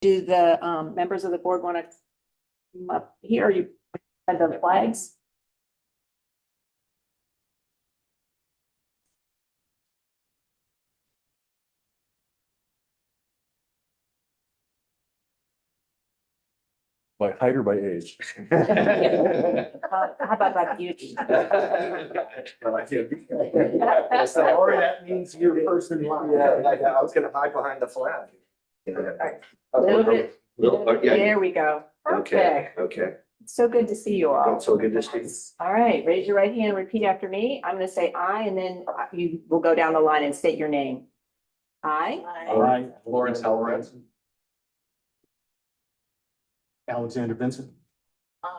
Do the members of the board want to come up here? You have the flags? By height or by age? How about by beauty? Or that means you're first in line. Yeah, I was gonna hide behind the flag. Little bit. Yeah. There we go. Okay, Perfect. okay. So good to see you all. That's so good to see you. All right, raise your right hand, repeat after me. I'm going to say I, and then you will go down the line and state your name. I. I, Lawrence Halloran. Alexander Vincent.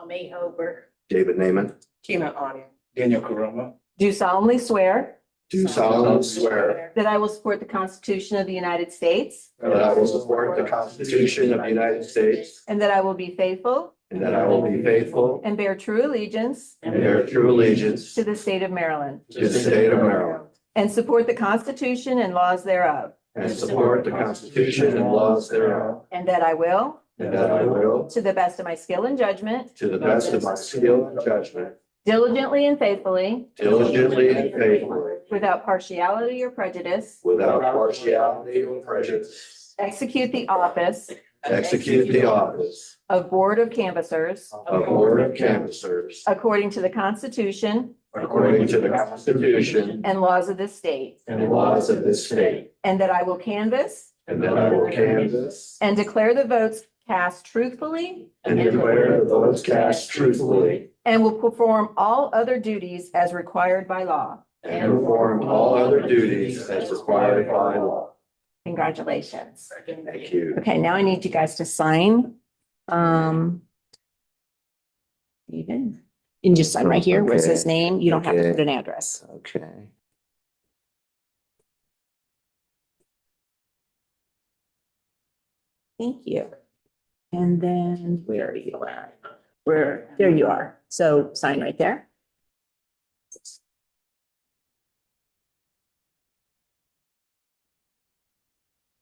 May Hober. David Naiman. Kina Audi. Daniel Coroma. Do solemnly swear Do solemnly swear that I will support the Constitution of the United States that I will support the Constitution of the United States and that I will be faithful and that I will be faithful and bear true allegiance and bear true allegiance to the state of Maryland to the state of Maryland and support the Constitution and laws thereof, and support the Constitution and laws thereof, and that I will, and that I will, to the best of my skill and judgment, to the best of my skill and judgment, diligently and faithfully, diligently and faithfully, without partiality or prejudice, without partiality or prejudice, execute the office execute the office of Board of Canvassers of Board of Canvassers according to the Constitution according to the Constitution and laws of this state, and laws of this state, and that I will canvass and that I will canvass and declare the votes cast truthfully and declare the votes cast truthfully and will perform all other duties as required by law. and perform all other duties as required by law. Congratulations. Thank you. Okay, now I need you guys to sign. Even, you can just sign right here where it says name. You don't have to Okay. put an address. Okay. Thank you. And then where are you at? There you are. So sign right there.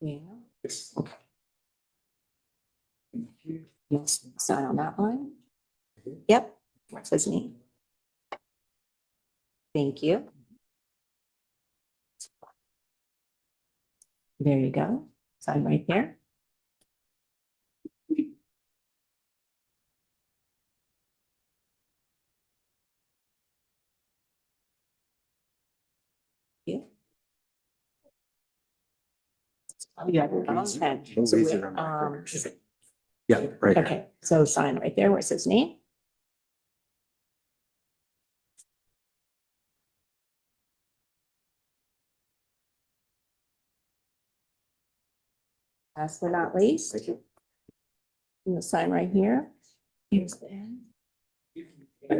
Yeah. Yes, sign on that line. Yep, where it says name. Thank you. There you go. Sign right there. Yeah. You have your own pen. So Yeah, right. okay, so sign right there where it says name. Last but not least. You'll sign right here. Here's the pen.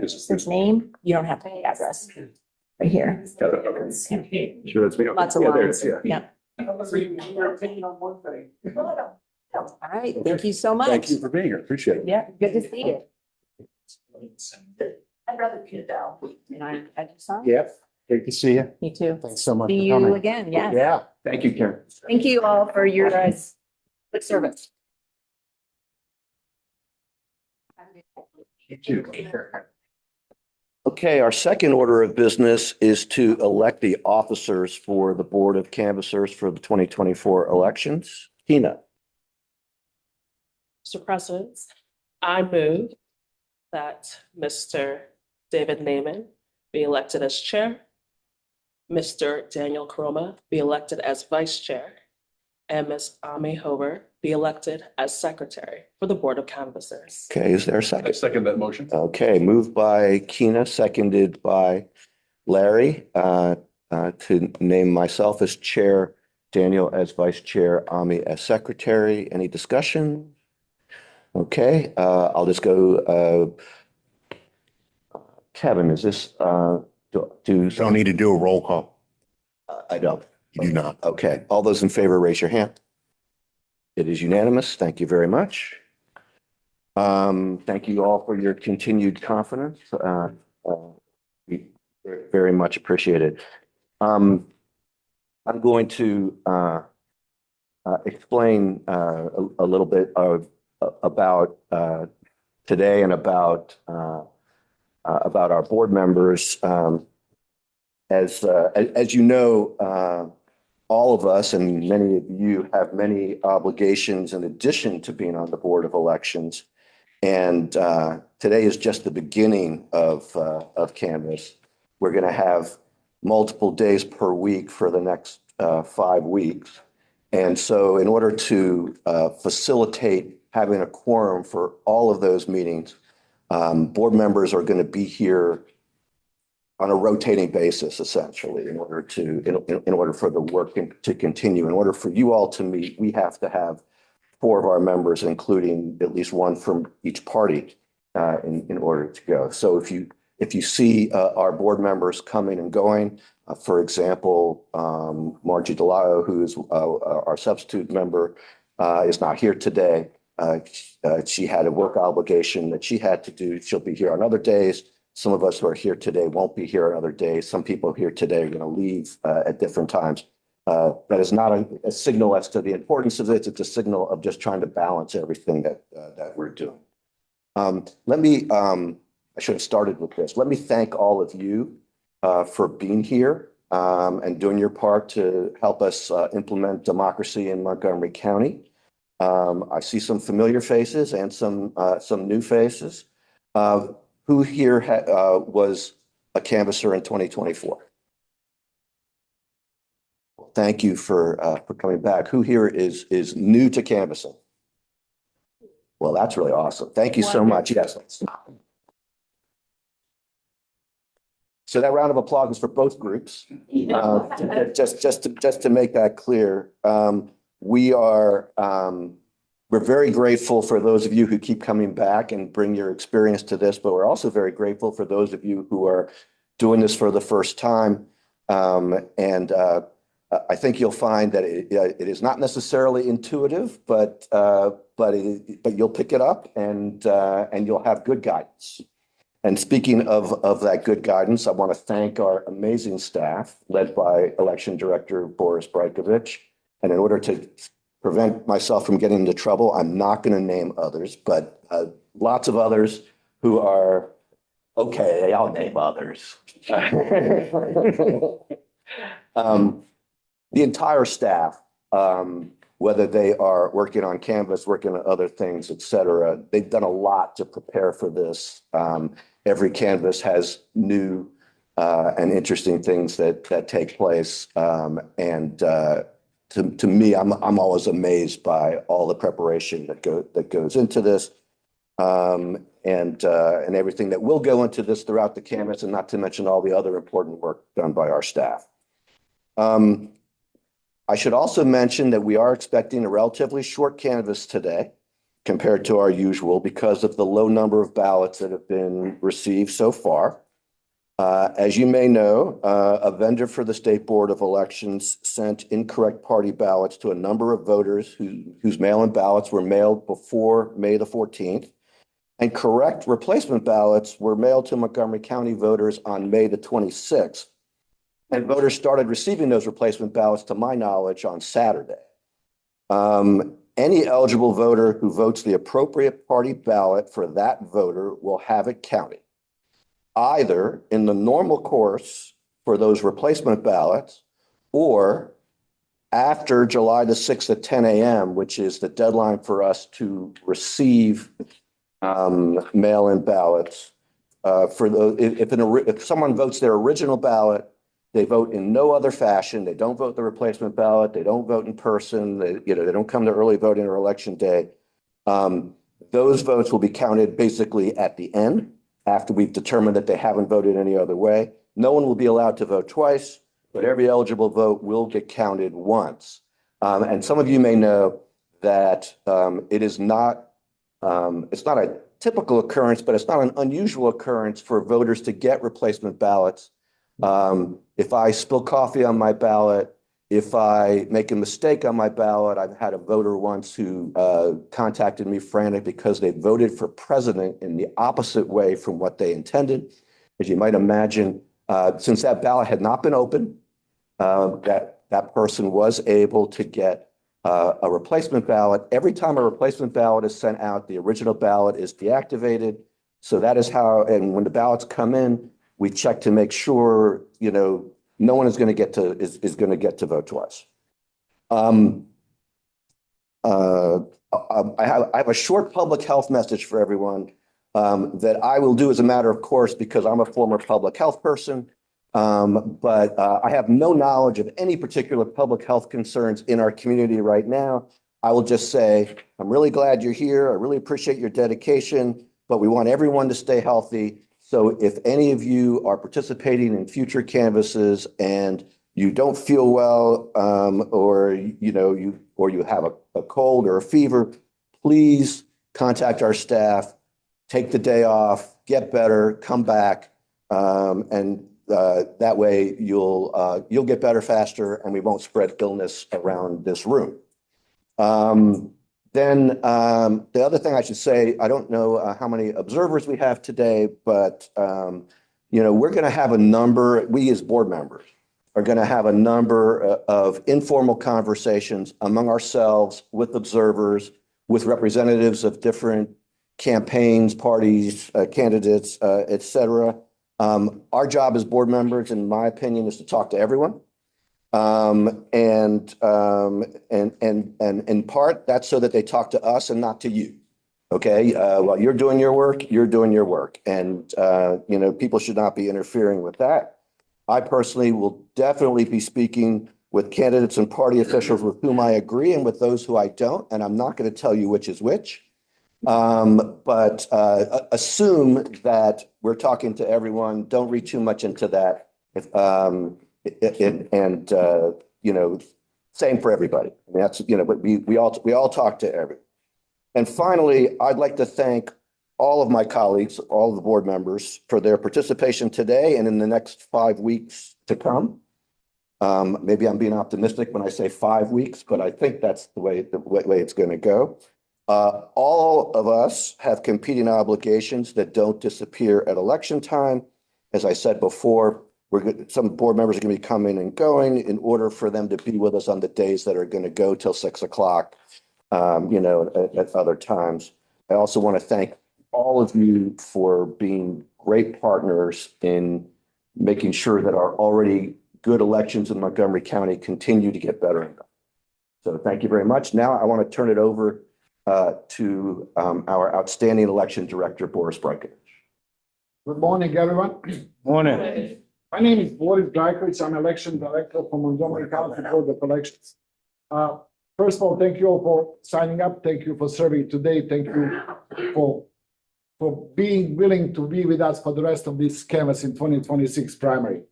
Says name. You don't have to put the address. Right here. Sure, that's me. Lots of Yeah, there it lines. is, yeah. Yeah. All right, thank you so much. Thank you for being here. Appreciate it. Yeah, good to see you. I'd rather be down. And I just saw. Yep. Great to see you. Me too. Thanks so much See for you coming. again, yes. Yeah. Thank you, Karen. Thank you all for your guys' good service. You too. Okay, our second order of business is to elect the officers for the Board of Canvassers for the 2024 elections. Tina. Mr. President, I move that Mr. David Naiman be elected as chair, Mr. Daniel Coroma be elected as vice chair, and Ms. Amy Hober be elected as secretary for the Board of Canvassers. Okay, is there a I second? second that motion. Okay, moved by Keena, seconded by Larry, to name myself as chair, Daniel as vice chair, Ami as secretary. Any discussion? Okay, I'll just go, Kevin, is this, Don't need to do a roll call. I don't. You do not. Okay, all those in favor, raise your hand. It is unanimous. Thank you very much. Thank you all for your continued confidence. We very much appreciate it. I'm going to explain a little bit about today and about our board members. As you know, all of us and many of you have many obligations in addition to being on the Board of Elections. And today is just the beginning of Canvas. We're going to have multiple days per week for the next 5 weeks. And so in order to facilitate having a quorum for all of those meetings, board members are going to be here on a rotating basis, essentially, in order for the work to continue. In order for you all to meet, we have to have 4 of our members, including at least 1 from each party, in order to go. So if you see our board members coming and going, for example, Margie DeLao, who's our substitute member, is not here today. She had a work obligation that she had to do. She'll be here on other days. Some of us who are here today won't be here on other days. Some people here today are going to leave at different times. That is not a signal as to the importance of it. It's a signal of just trying to balance everything that we're doing. I should have started with this. Let me thank all of you for being here and doing your part to help us implement democracy in Montgomery County. I see some familiar faces and some new faces. Who here was a canvasser in 2024? Thank you for coming back. Who here is new to canvassing? Well, that's really awesome. Thank you so much. Yes. So that round of applause is for both groups. Just to make that clear, we're very grateful for those of you who keep coming back and bring your experience to this, but we're also very grateful for those of you who are doing this for the first time. I think you'll find that it is not necessarily intuitive, but you'll pick it up and you'll have good guidance. And speaking of that good guidance, I want to thank our amazing staff led by Election Director Boris Brajkovic. And in order to prevent myself from getting into trouble, I'm not going to name others, but lots of others who are okay. I'll name others. The entire staff, whether they are working on Canvas, working on other things, et cetera, they've done a lot to prepare for this. Every Canvas has new and interesting things that take place. To me, I'm always amazed by all the preparation that goes into this, and everything that will go into this throughout the canvas, and not to mention all the other important work done by our staff. I should also mention that we are expecting a relatively short canvas today compared to our usual because of the low number of ballots that have been received so far. As you may know, a vendor for the State Board of Elections sent incorrect party ballots to a number of voters whose mail-in ballots were mailed before May the 14th, and correct replacement ballots were mailed to Montgomery County voters on May the 26th. And voters started receiving those replacement ballots, to my knowledge, on Saturday. Any eligible voter who votes the appropriate party ballot for that voter will have it counted, either in the normal course for those replacement ballots or after July the 6th at 10 a.m., which is the deadline for us to receive mail-in ballots. If someone votes their original ballot, they vote in no other fashion. They don't vote the replacement ballot. They don't vote in person. They don't come to early voting or election day. Those votes will be counted basically at the end, after we've determined that they haven't voted any other way. No one will be allowed to vote twice, but every eligible vote will get counted once. And some of you may know that it's not a typical occurrence, but it's not an unusual occurrence for voters to get replacement ballots. If I spill coffee on my ballot, if I make a mistake on my ballot, I've had a voter once who contacted me frantic because they voted for president in the opposite way from what they intended. As you might imagine, since that ballot had not been opened, that person was able to get a replacement ballot. Every time a replacement ballot is sent out, the original ballot is deactivated. So that is how, and when the ballots come in, we check to make sure, no one is going to get to vote twice. I have a short public health message for everyone that I will do as a matter of course because I'm a former public health person. But I have no knowledge of any particular public health concerns in our community right now. I will just say, I'm really glad you're here. I really appreciate your dedication, but we want everyone to stay healthy. So if any of you are participating in future canvasses and you don't feel well, or you have a cold or a fever, please contact our staff, take the day off, get better, come back, and that way you'll get better faster and we won't spread illness around this room. Then the other thing I should say, I don't know how many observers we have today, but we're going to have a number, we as board members are going to have a number of informal conversations among ourselves with observers, with representatives of different campaigns, parties, candidates, et cetera. Our job as board members, in my opinion, is to talk to everyone. And in part, that's so that they talk to us and not to you. Okay. While you're doing your work, you're doing your work. And, people should not be interfering with that. I personally will definitely be speaking with candidates and party officials with whom I agree and with those who I don't. And I'm not going to tell you which is which. But assume that we're talking to everyone. Don't read too much into that. Same for everybody. I mean, that's, but we all talk to everyone. And finally, I'd like to thank all of my colleagues, all of the board members for their participation today and in the next 5 weeks to come. Maybe I'm being optimistic when I say 5 weeks, but I think that's the way it's going to go. All of us have competing obligations that don't disappear at election time. As I said before, some board members are going to be coming and going in order for them to be with us on the days that are going to go till 6 o'clock, at other times. I also want to thank all of you for being great partners in making sure that our already good elections in Montgomery County continue to get better. So thank you very much. Now I want to turn it over to our outstanding election director, Boris Brajkovic. Good morning, everyone. Morning. My name is Boris Brajkovic. I'm election director for Montgomery County Board of Elections. First of all, thank you all for signing up. Thank you for serving today. Thank you for being willing to be with us for the rest of this canvass in 2026 primary.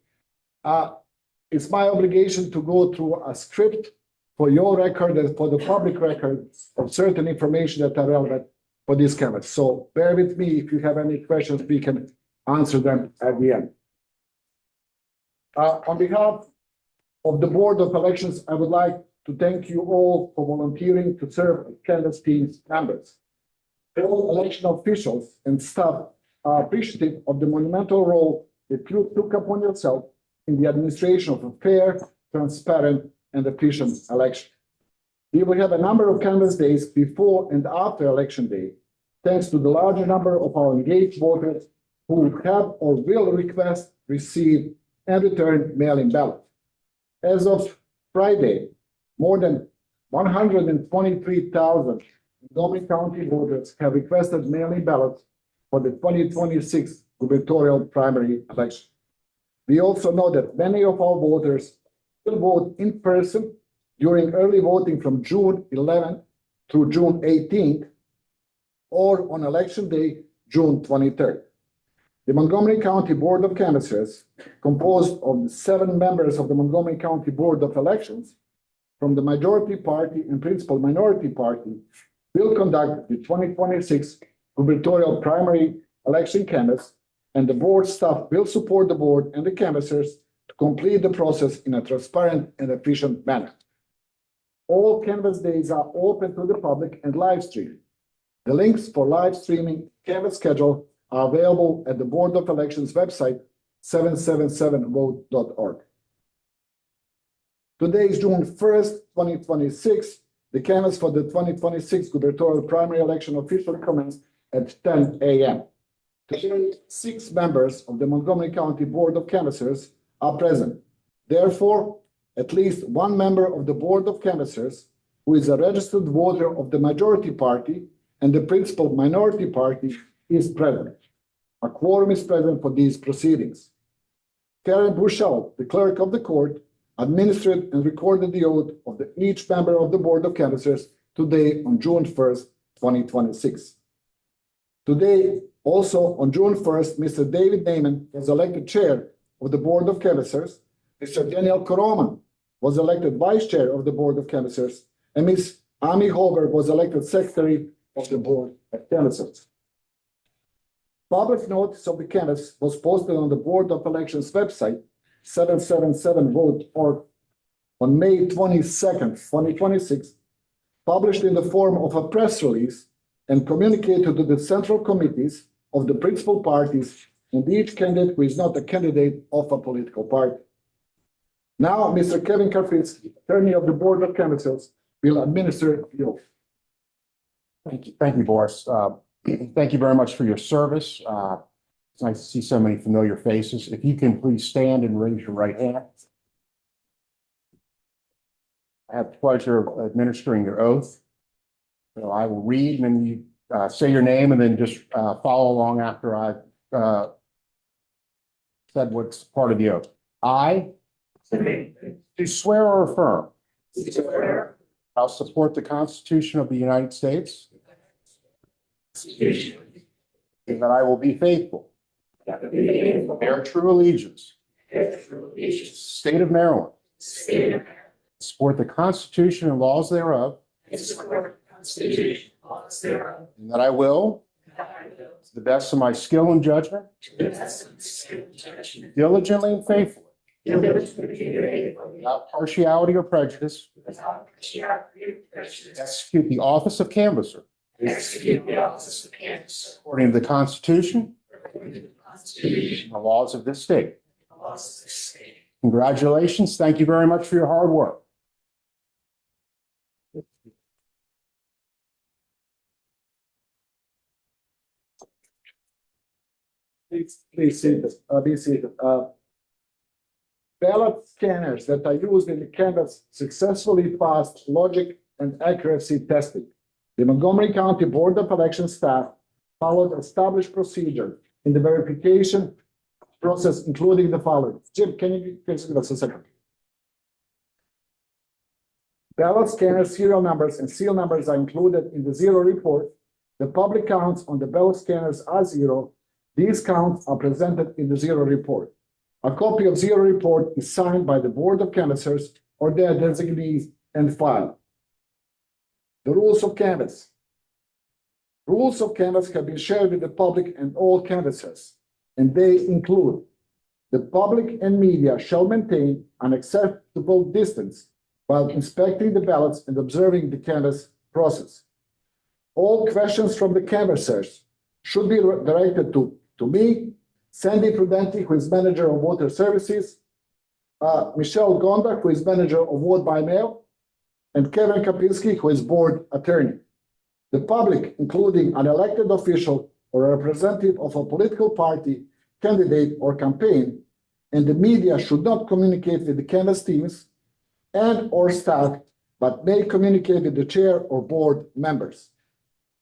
It's my obligation to go through a script for your record and for the public record of certain information that are relevant for this canvass. So bear with me. If you have any questions, we can answer them at the end. On behalf of the Board of Elections, I would like to thank you all for volunteering to serve as canvass team's members. All election officials and staff are appreciative of the monumental role that you took upon yourself in the administration of a fair, transparent, and efficient election. We will have a number of canvass days before and after election day, thanks to the larger number of our engaged voters who have or will request, receive, and return mail-in ballots. As of Friday, more than 123,000 Montgomery County voters have requested mail-in ballots for the 2026 gubernatorial primary election. We also know that many of our voters will vote in person during early voting from June 11th through June 18th, or on election day, June 23rd. The Montgomery County Board of Canvassers, composed of the 7 members of the Montgomery County Board of Elections from the majority party and principal minority party, will conduct the 2026 gubernatorial primary election canvass, and the board staff will support the board and the canvassers to complete the process in a transparent and efficient manner. All canvass days are open to the public and live streaming. The links for live streaming canvass schedule are available at the Board of Elections website, 777vote.org. Today is June 1st, 2026, the canvass for the 2026 gubernatorial primary election officially commenced at 10 a.m. Today, 6 members of the Montgomery County Board of Canvassers are present. Therefore, at least 1 member of the Board of Canvassers, who is a registered voter of the majority party and the principal minority party, is present. A quorum is present for these proceedings. Karen Bushell, the clerk of the court, administered and recorded the oath of each member of the Board of Canvassers today on June 1st, 2026. Today, also on June 1st, Mr. David Naiman was elected chair of the Board of Canvassers, Mr. Daniel Koroma was elected vice chair of the Board of Canvassers, and Ms. Amy Hober was elected secretary of the Board of Canvassers. Public notice of the canvass was posted on the Board of Elections website, 777vote.org, on May 22nd, 2026, published in the form of a press release and communicated to the central committees of the principal parties and each candidate who is not a candidate of a political party. Now, Mr. Kevin Karpinski, attorney of the Board of Canvassers, will administer the oath. Thank you, Boris. Thank you very much for your service. It's nice to see so many familiar faces. If you can please stand and raise your right hand. I have the pleasure of administering your oath. So I will read and then you say your name and then just follow along after I've said what's part of the oath. I do swear or affirm I'll support the Constitution of the United States and that I will be faithful, bear true allegiance, State of Maryland, support the Constitution and laws thereof, and that I will, to the best of my skill and judgment, diligently and faithfully, without partiality or prejudice, execute the office of canvasser according to the Constitution and the laws of this state. Congratulations. Thank you very much for your hard work. Please be seated. Ballot scanners that are used in the canvass successfully passed logic and accuracy testing. The Montgomery County Board of Election staff followed established procedure in the verification process, including the following. Jim, can you please give us a second? Ballot scanner serial numbers and seal numbers are included in the zero report. The public counts on the ballot scanners are zero. These counts are presented in the zero report. A copy of zero report is signed by the Board of Canvassers or their designees and filed. The rules of canvass. Rules of canvass have been shared with the public and all canvassers, and they include: the public and media shall maintain an acceptable distance while inspecting the ballots and observing the canvass process. All questions from the canvassers should be directed to me, Sandy Prudenti, who is manager of voter services, Michelle Gonda, who is manager of vote by mail, and Kevin Kapinski, who is board attorney. The public, including an elected official or a representative of a political party, candidate, or campaign, and the media should not communicate with the canvass teams and or staff, but may communicate with the chair or board members.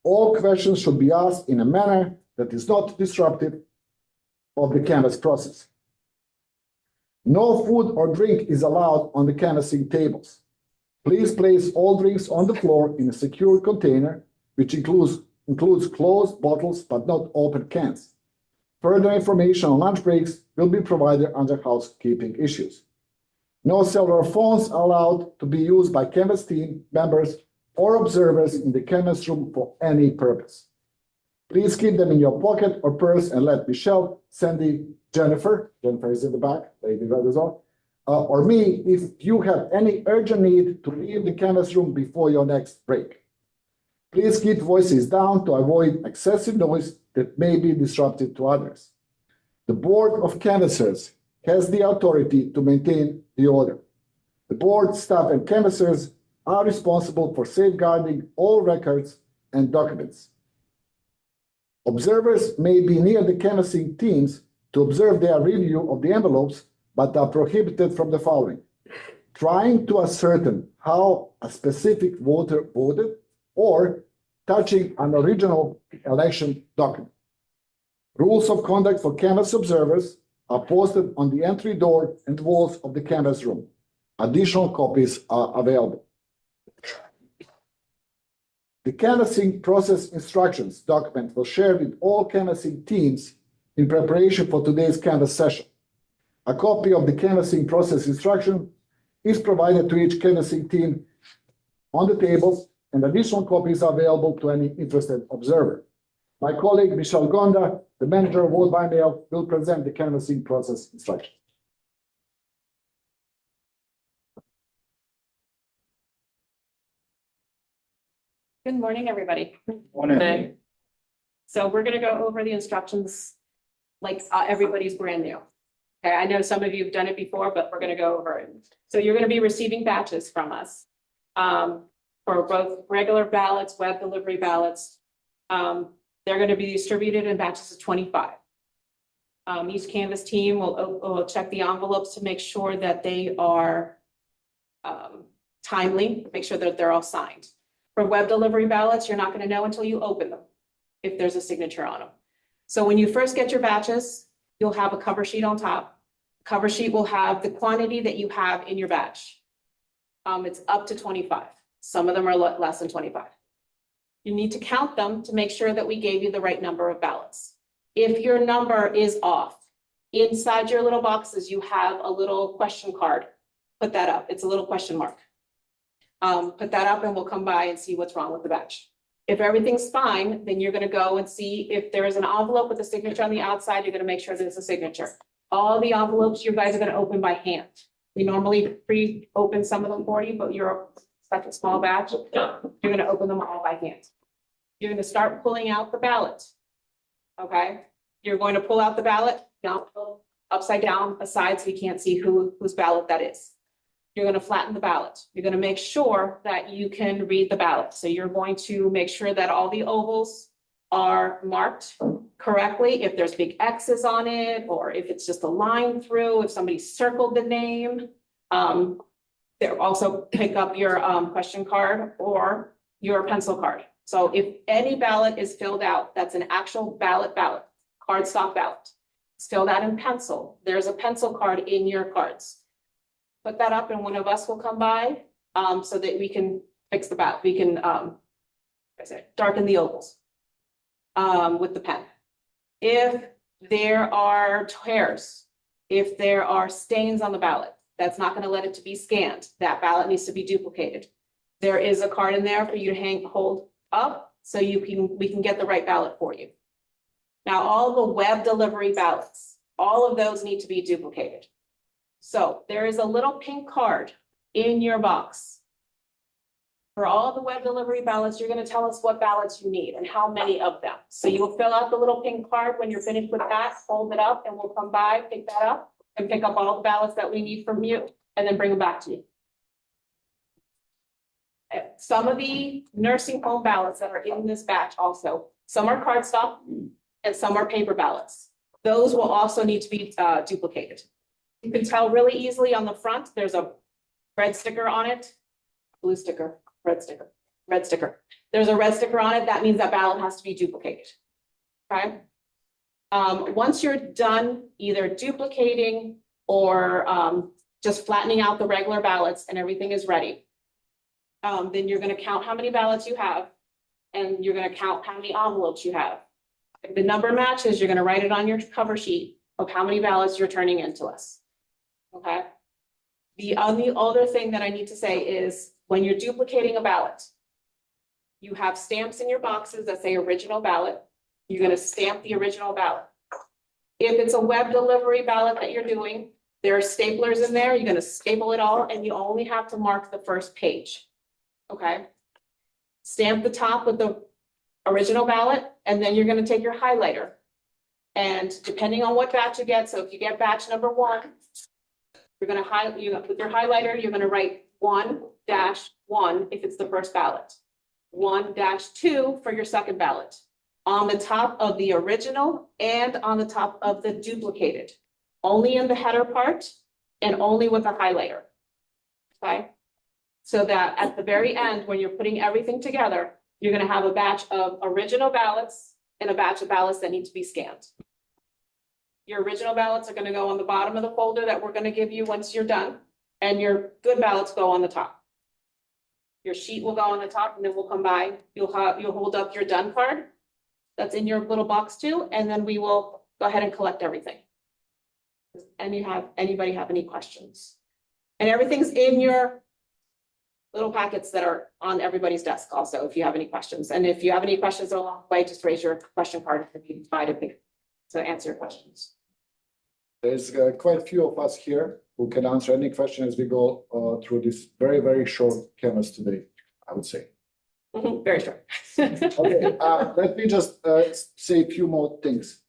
All questions should be asked in a manner that is not disruptive of the canvass process. No food or drink is allowed on the canvassing tables. Please place all drinks on the floor in a secure container, which includes closed bottles but not open cans. Further information on lunch breaks will be provided under housekeeping issues. No cellular phones are allowed to be used by canvass team members or observers in the canvass room for any purpose. Please keep them in your pocket or purse and let Michelle, Sandy, Jennifer is in the back, Lady Red as well, or me if you have any urgent need to leave the canvass room before your next break. Please keep voices down to avoid excessive noise that may be disruptive to others. The Board of Canvassers has the authority to maintain the order. The board, staff, and canvassers are responsible for safeguarding all records and documents. Observers may be near the canvassing teams to observe their review of the envelopes, but are prohibited from the following: trying to ascertain how a specific voter voted or touching an original election document. Rules of conduct for canvass observers are posted on the entry door and walls of the canvass room. Additional copies are available. The canvassing process instructions document was shared with all canvassing teams in preparation for today's canvass session. A copy of the canvassing process instruction is provided to each canvassing team on the table, and additional copies are available to any interested observer. My colleague, Michelle Gonda, the manager of Vote by Mail, will present the canvassing process instruction. Good morning, everybody. Okay. So we're gonna go over the instructions like everybody's brand new. Okay, I know some of you have done it before, but we're gonna go over it. So you're gonna be receiving batches from us for both regular ballots, web delivery ballots. They're gonna be distributed in batches of 25. Each canvas team will check the envelopes to make sure that they are timely, make sure that they're all signed. For web delivery ballots, you're not gonna know until you open them, if there's a signature on them. So when you first get your batches, you'll have a cover sheet on top. Cover sheet will have the quantity that you have in your batch. It's up to 25. Some of them are less than 25. You need to count them to make sure that we gave you the right number of ballots. If your number is off, inside your little boxes, you have a little question card. Put that up. It's a little question mark. Put that up and we'll come by and see what's wrong with the batch. If everything's fine, then you're gonna go and see if there is an envelope with a signature on the outside, you're gonna make sure there's a signature. All the envelopes you guys are gonna open by hand. We normally pre-open some of them for you, but you're such a small batch, you're gonna open them all by hand. You're gonna start pulling out the ballot. Okay, you're going to pull out the ballot, down, upside down, aside, so you can't see whose ballot that is. You're gonna flatten the ballot. You're gonna make sure that you can read the ballot. So you're going to make sure that all the ovals are marked correctly. If there's big X's on it, or if it's just a line through, if somebody circled the name. There also pick up your question card or your pencil card. So if any ballot is filled out, that's an actual ballot, cardstock ballot. It's filled out in pencil. There's a pencil card in your cards. Put that up and one of us will come by so that we can fix the ballot. We can darken the ovals with the pen. If there are tears, if there are stains on the ballot, that's not going to let it to be scanned. That ballot needs to be duplicated. There is a card in there for you to hold up so we can get the right ballot for you. Now, all the web delivery ballots, all of those need to be duplicated. So there is a little pink card in your box. For all the web delivery ballots, you're going to tell us what ballots you need and how many of them. So you'll fill out the little pink card. When you're finished with that, fold it up and we'll come by, pick that up and pick up all the ballots that we need from you and then bring them back to you. Some of the nursing home ballots that are in this batch also, some are cardstock and some are paper ballots. Those will also need to be duplicated. You can tell really easily on the front, there's a red sticker on it, blue sticker, red sticker, red sticker. There's a red sticker on it. That means that ballot has to be duplicated. Okay. Once you're done either duplicating or just flattening out the regular ballots and everything is ready, then you're going to count how many ballots you have and you're going to count how many envelopes you have. If the number matches, you're going to write it on your cover sheet of how many ballots you're turning into us. Okay. The only other thing that I need to say is when you're duplicating a ballot, you have stamps in your boxes that say original ballot. You're going to stamp the original ballot. If it's a web delivery ballot that you're doing, there are staplers in there. You're going to staple it all and you only have to mark the first page. Okay. Stamp the top with the original ballot and then you're going to take your highlighter. And depending on what batch you get, so if you get batch number 1, you're going to with your highlighter, you're going to write 1 1-1 if it's the first ballot. 1-2 for your second ballot. On the top of the original and on the top of the duplicated. Only in the header part and only with a highlighter. Okay? So that at the very end, when you're putting everything together, you're gonna have a batch of original ballots and a batch of ballots that need to be scanned. Your original ballots are gonna go on the bottom of the folder that we're gonna give you once you're done, and your good ballots go on the top. Your sheet will go on the top, and then we'll come by, you'll hold up your done card that's in your little box too, and then we will go ahead and collect everything. Does anybody have any questions? And everything's in your little packets that are on everybody's desk also, if you have any questions. And if you have any questions along the way, just raise your question card and be invited to answer your questions. There's quite a few of us here who can answer any question as we go through this very, very short canvas today, I would say. Very short. Okay, let me just say a few more things.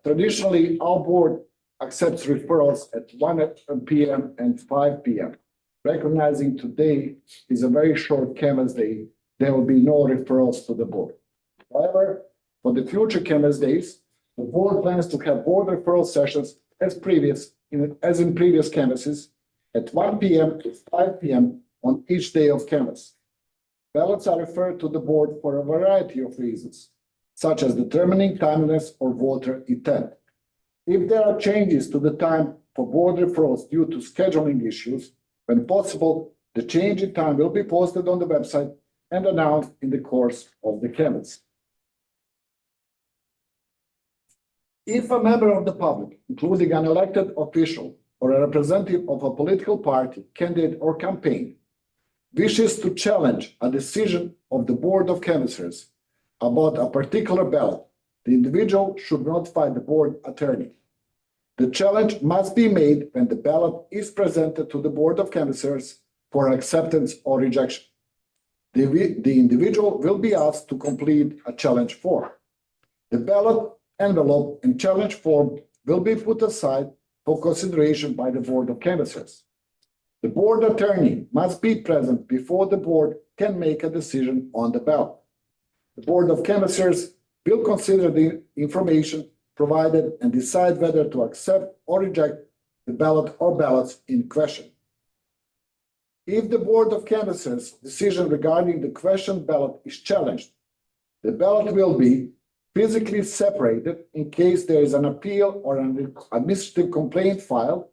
Traditionally, our board accepts referrals at 1 p.m. and 5 p.m. Recognizing today is a very short canvas day, there will be no referrals to the board. However, for the future canvas days, the board plans to have board referral sessions as in previous canvases at 1 p.m. to 5 p.m. on each day of canvas. Ballots are referred to the board for a variety of reasons, such as determining timeliness or voter intent. If there are changes to the time for board referrals due to scheduling issues, when possible, the change in time will be posted on the website and announced in the course of the canvass. If a member of the public, including an elected official or a representative of a political party, candidate, or campaign, wishes to challenge a decision of the Board of Canvassers about a particular ballot, the individual should notify the board attorney. The challenge must be made when the ballot is presented to the Board of Canvassers for acceptance or rejection. The individual will be asked to complete a challenge form. The ballot, envelope, and challenge form will be put aside for consideration by the Board of Canvassers. The board attorney must be present before the board can make a decision on the ballot. The Board of Canvassers will consider the information provided and decide whether to accept or reject the ballot or ballots in question. If the Board of Canvassers' decision regarding the questioned ballot is challenged, the ballot will be physically separated in case there is an appeal or an administrative complaint filed,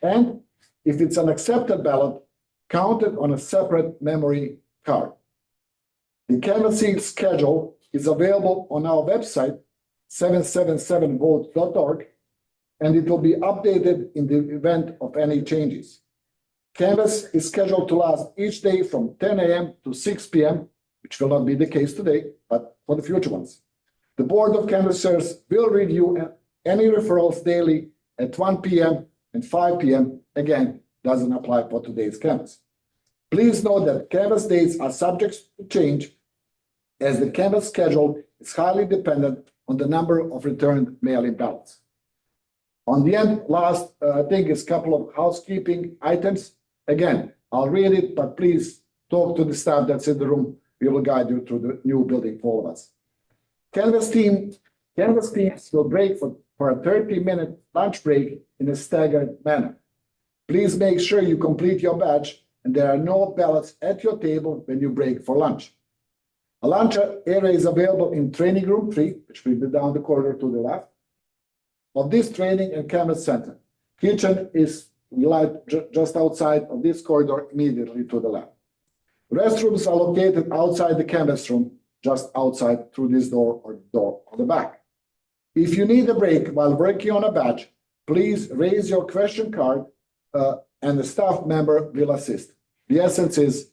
and if it's an accepted ballot, counted on a separate memory card. The canvassing schedule is available on our website, 777vote.org, and it will be updated in the event of any changes. Canvass is scheduled to last each day from 10 a.m. to 6 p.m., which will not be the case today, but for the future ones. The Board of Canvassers will review any referrals daily at 1 p.m. and 5 p.m. Again, doesn't apply for today's canvass. Please note that canvass dates are subject to change as the canvass schedule is highly dependent on the number of returned mail-in ballots. On the end, last thing is a couple of housekeeping items. Again, I'll read it, but please talk to the staff that's in the room. We will guide you through the new building for all of us. Canvass teams will break for a 30-minute lunch break in a staggered manner. Please make sure you complete your badge and there are no ballots at your table when you break for lunch. A lunch area is available in Training Room 3, which will be down the corridor to the left of this training and canvas center. Kitchen is just outside of this corridor immediately to the left. Restrooms are located outside the canvas room, just outside through this door or door on the back. If you need a break while working on a badge, please raise your question card and the staff member will assist. The essence is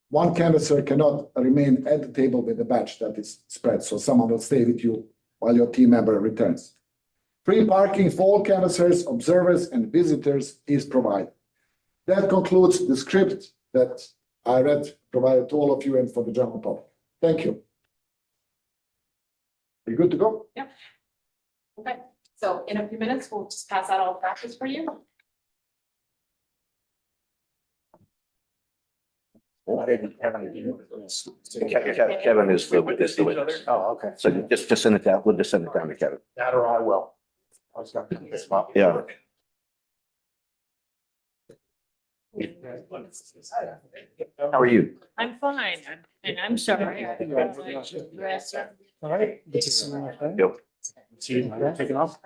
one canvasser cannot remain at the table with the badge that is spread, so someone will stay with you while your team member returns. Free parking for all canvassers, observers, and visitors is provided. That concludes the script that I provided to all of you and for the general public. Thank you. Are you good to go? Yep. Okay, so in a few minutes, we'll just pass out all the batches for you. Kevin is the witness. Oh, okay. So just send it down. We'll just send it down to Kevin. That or I will. I was gonna pick this up. Yeah. How are you? I'm fine, and I'm sorry. I forgot my dress. All right. Good to see you, my friend. Yep. See you taking off.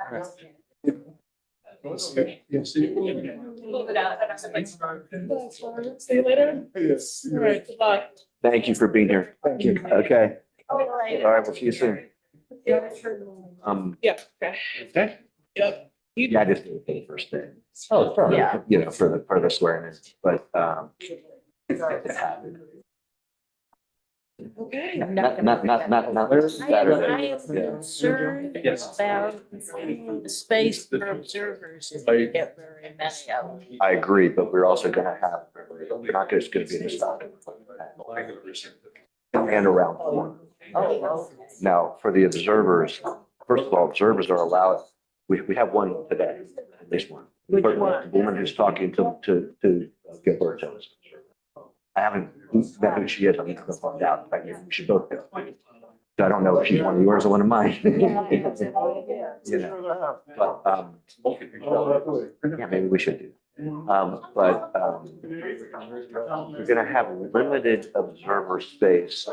Yes. See you later. Yes. All right, good luck. Thank you for being here. Thank you. Okay. All All right. We'll see you soon. Yeah, okay. Okay. Yep. Yeah, I just did it for the first day. Oh, sure. Yeah. You know, for the swearing in, but, Okay. not I Saturday. am Yeah. concerned about the space for observers if we get very many of them. I agree, but we're also gonna have, we're not just gonna be in the stop. And around the corner. Oh, okay. Now, for the observers, first of all, observers are allowed, we have one today, at least one. Which The one? woman who's talking to Gilberto. I haven't met who she is, I'm gonna find out, but we should both go. So I don't know if she's one of yours or one of mine. Yeah, I have no idea. You know, but, yeah, maybe we should do. We're gonna have limited observer space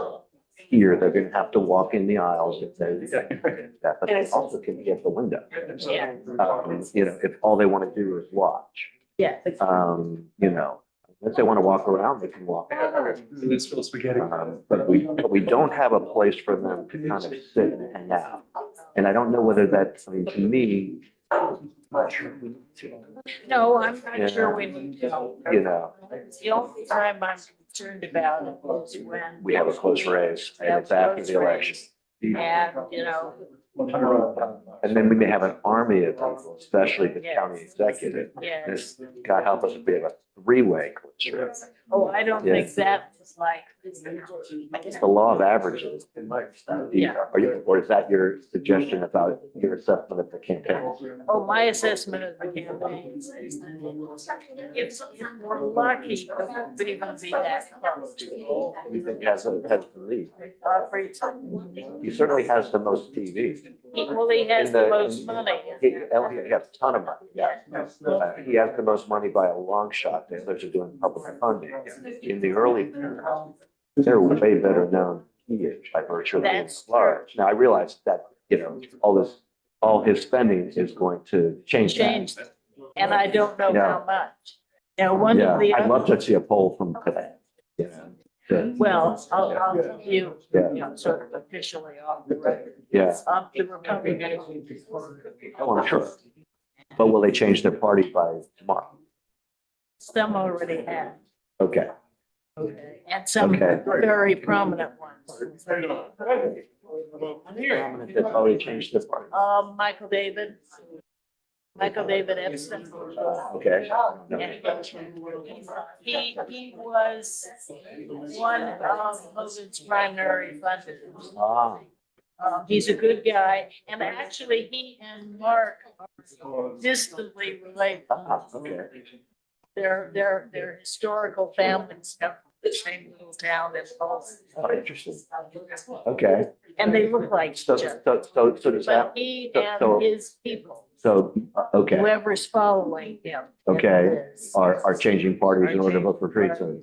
here. They're gonna have to walk in the aisles if that, but they also can be at the window. Yeah, You know, if all they want to do is watch, yeah. you know, if they want to walk around, they can walk. But we don't have a place for them to kind of sit and hang out. And I don't know whether that's, I mean, to me, I'm not sure we need to. No, I'm Yeah. not sure we need to. You know, The only time I'm concerned about it is when. we have a close race and it's after the election. And, you know, And then we may have an army of people, especially the county executive. yeah. This, God help us if we have a three-way close race. Oh, I don't Yeah. think that was like. It's the law of averages. Yeah. Are you, or is that your suggestion about your assessment of the campaign? Oh, my assessment of the campaign is that if we're lucky, it won't even be that close. You think has the lead? For each- He certainly has the most TV. Well, he has the most money. He has a ton of money, yeah. He has the most money by a long shot. The others are doing public funding. In the early, they're way better known than he is by virtue of being That's large. Now, I realize that, you know, all his spending is going to change that. Changed, and I don't know Yeah. how much. Now, one Yeah, of the, I'd love to see a poll from today. You know, well, I'll tell you, Yeah. you know, sort of officially off the record. Yeah, The Republicans. oh, I'm sure. But will they change their party by tomorrow? Some already have, Okay, and some Okay. very prominent ones. they've already changed their party. Michael David Epstein. Okay. He was one of Logan's primary funders. Ah, He's a good guy, and actually, he and Mark are distantly related. okay. Their historical families come from the same little town in Boston. Oh, interesting. Okay. And they look like each So, other. so does But that, he so- and his people, okay, whoever's following him. Okay. are changing parties in order to vote for Friedson.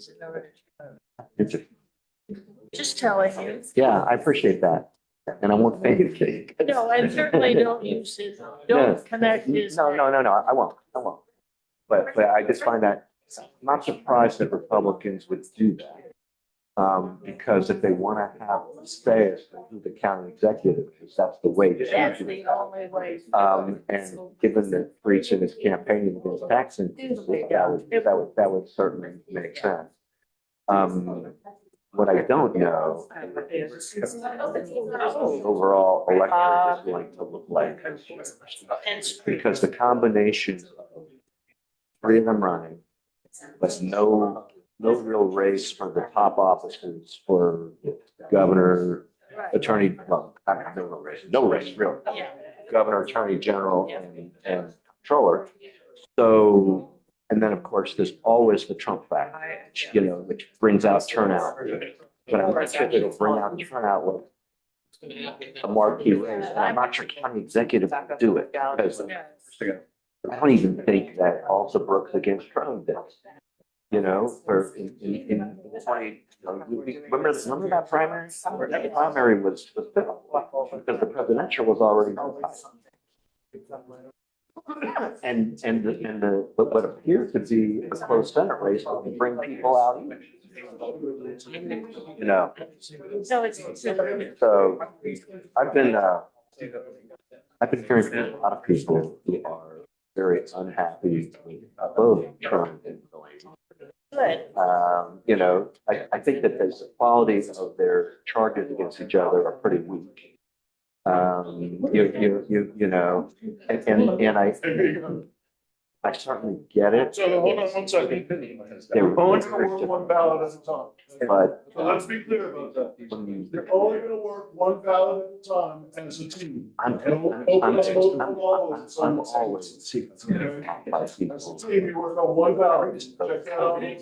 Interesting. Just telling you. Yeah, I appreciate that. And I won't say anything. No, I certainly don't use his, don't connect his. No, I won't. But I just find that, I'm not surprised that Republicans would do that. Because if they want to have a say as to who the county executive is, that's the way to That's do it. the only way. And given that Friedson is campaigning against tax increases, that would certainly make sense. What I don't know is what the overall electorate is going to look like. Because the combination of three of them running, but no real race for the top offices for governor, attorney, well, no race, really. Yeah. Governor, attorney general, and controller. So And then, of course, there's always the Trump factor, which brings out turnout. But I'm not sure it'll bring out turnout with a marquee race. And I'm not sure county executive will do it because I don't even think that also Brooks against Trump does. For in 20, remember that primary? That primary was pivotal because the presidential was already on but what appeared to be a close Senate race will bring people out. So it's. So I've been hearing from a lot of people who are very unhappy with both Trump and Hillary. Good. I think that the quality of their charges against each other are pretty weak. And I certainly get it. So hold on one second. They're We're only gonna work one ballot at a time. But So let's be clear about that. when you, We're only gonna work one ballot at a time as a team. I'm Don't open up multiple ballots I'm on always by As a people. team, you work on one ballot, check that out. You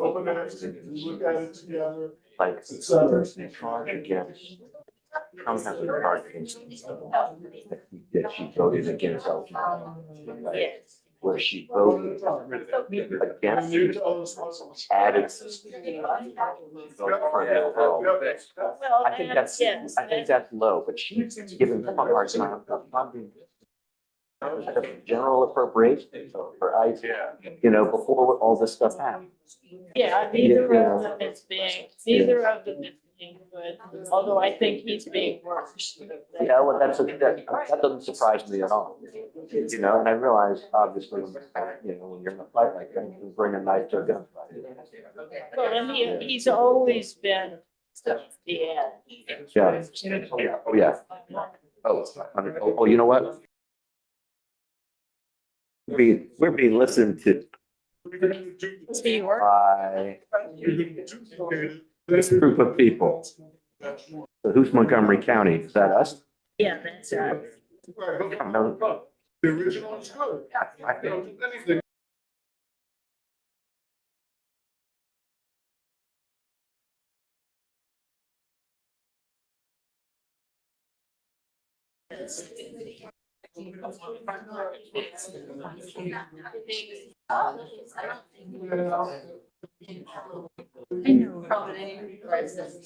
open it, you look at it together, Like, et cetera. the charge against, Trump has a charge against that she voted against LGBT, Yes. where she voted against You tell us what's. added for the overall. Well, I think that's, yes. I think that's low, but she's given them a hard time for funding. General appropriation for ICE, before all this stuff happened. Yeah, neither of them is being good, although I think he's being worse. Yeah, well, that doesn't surprise me at all. And I realize, obviously, when you're in a fight like that, you can bring a knife to a gunfight. Well, and he's always been the end. Yeah. Oh, yeah. Oh, you know what? We're being listened to He worked. by this group of people. So who's Montgomery County? Is that us? Yeah, that's right. No. The original is good. I think Anything. I know.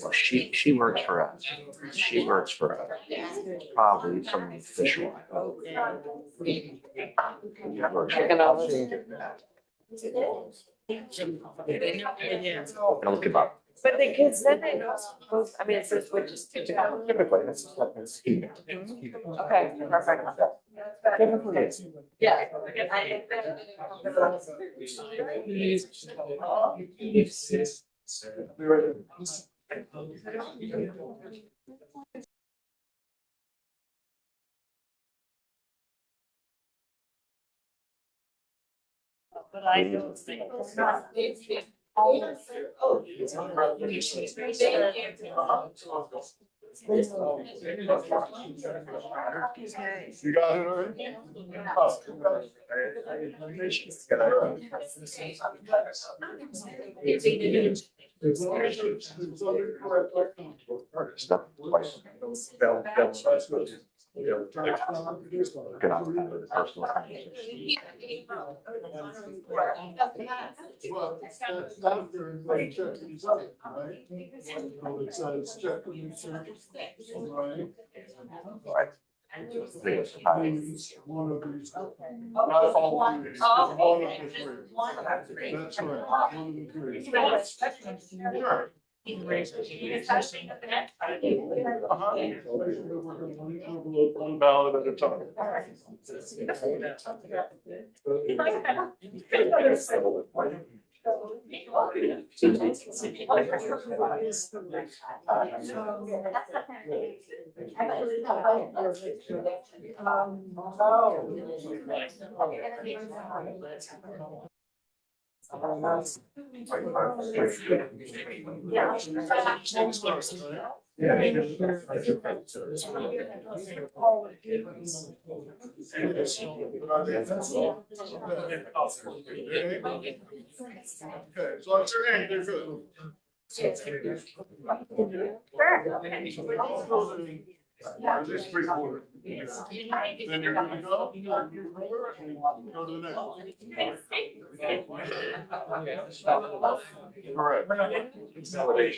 Well, she works for us. She works for us. Probably some official. She works for us. Don't give up. But the kids then they know, I mean, it says which. Typically, that's Okay, perfect. typically it's. Yeah. But I don't think. You got it already? Stuff twice. Get out of the personal. Well, that's after everybody checks these out, right? So it says check the research, right? Right. Means one of these, not all of these, one of the three. That's right, one of the three. Sure. One ballot at a time. Okay, so it's your hand, they're good. Just three quarters. Then you're good to go. Go to the next one. Correct. There's no way.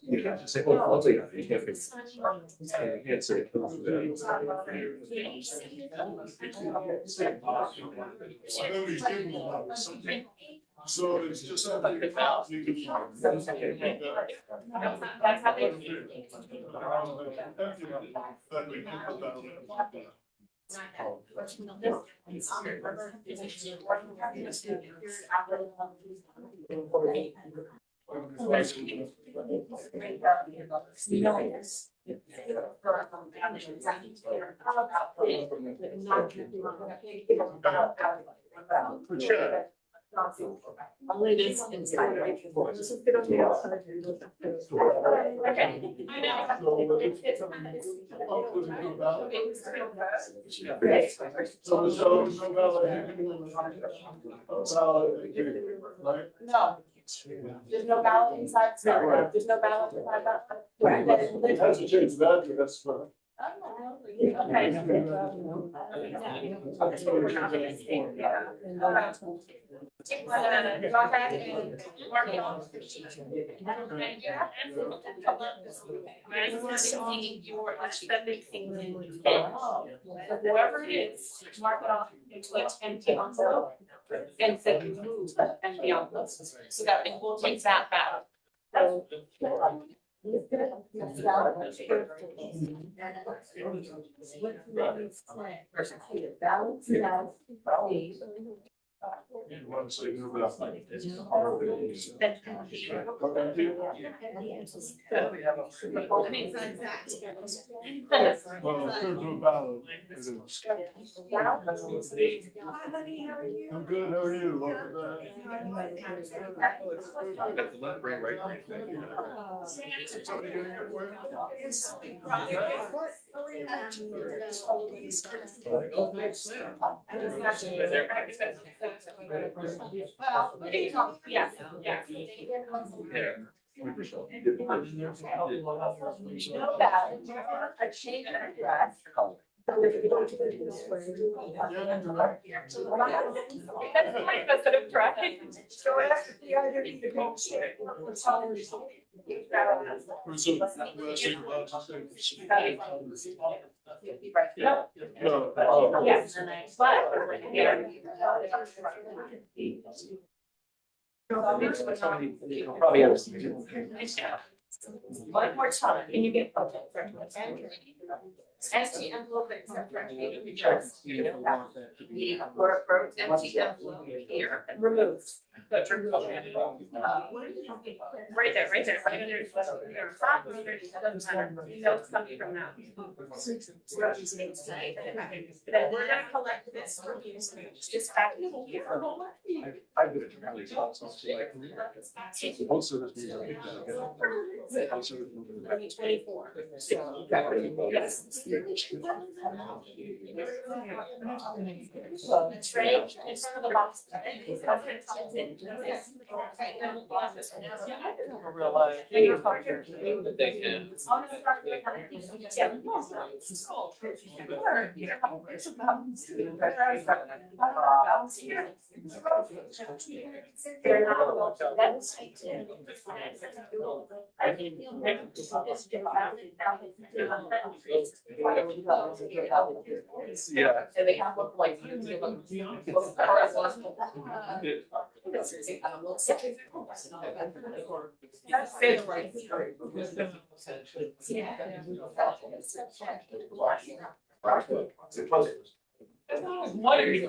You can't just say, oh, I'll take it. You can't say. Nobody's giving them something. So it's just something about you. That's how they. Sure. Only this inside, right? This is gonna be outside. Okay. I So there's no valid. No, there's no ballot inside, sorry, there's no ballot inside that. It has to change that, but that's fine. Okay. Take one, go ahead and mark it off. Your aesthetic thing. Whoever it is, mark it off into an empty envelope and then remove the empty envelope so that it will take that back. You want to say move it up. Well, if there's no ballot, it is. I'm good, how are you? Welcome back. Got the left brain, right brain thing. Somebody gonna get where? Yeah, yeah. No ballot, a change of address. That's my method of trying. No. Yes, but. Probably understand. One more time, can you get public? Empty envelope except for for empty envelope here, removed. Right there, right there, right under. Doesn't matter, you know it's coming from now. Then we're gonna collect this from you, just back in here. I've been at County Council, so like, most of this means I think that I get. 24. Yes. It's right in front of the box. Real life. They can. They're not. That's. Yeah. And they have looked like. What are you?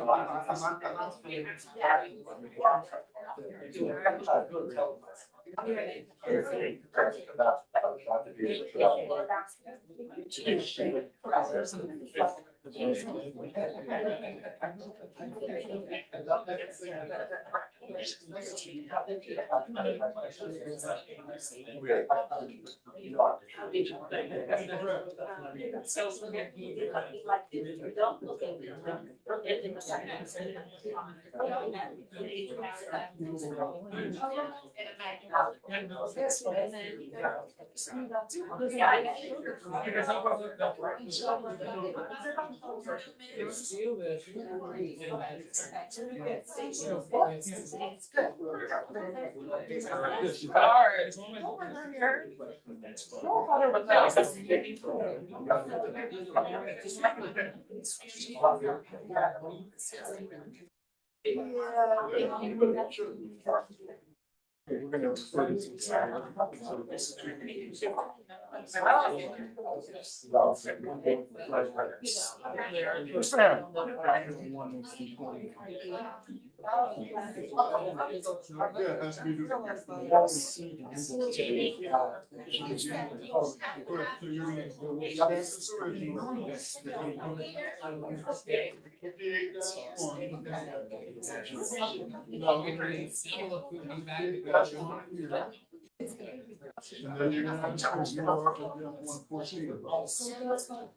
And then you're gonna have to choose more of the 114.